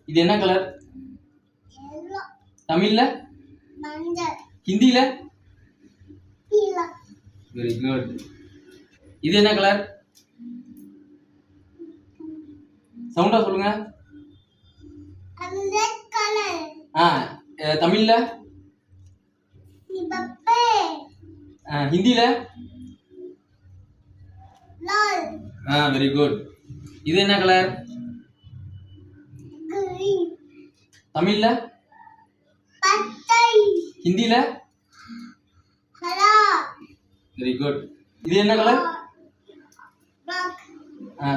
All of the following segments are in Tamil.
இது என்ன கலர்? தமிழ்ல? ஹிந்தில? Very good. இது என்ன கலர்? சவுண்டா சொல்லுங்க. தமிழ்ல? ஹிந்தில? Very good. இது என்ன கலர்? தமிழ்ல? ஹிந்தில? Very good. இது என்ன கலர்?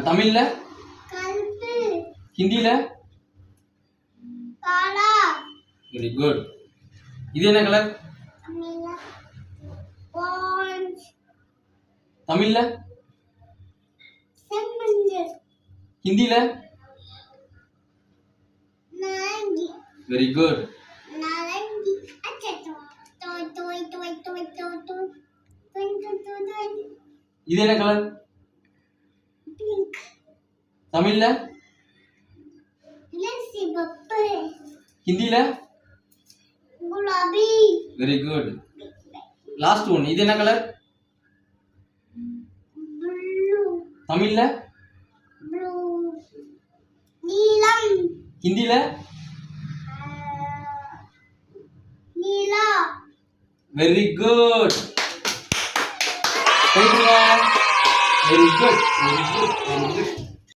தமிழ்ல? ஹிந்தில? Very good. இது என்ன கலர்? தமிழ்ல? ஹிந்தில? Very good. இது என்ன கலர்? தமிழ்ல? ஹிந்தில? Very good. Last one. இது என்ன கலர்? தமிழ்ல? ஹிந்தில? Very good. Very good. Very good. Very good.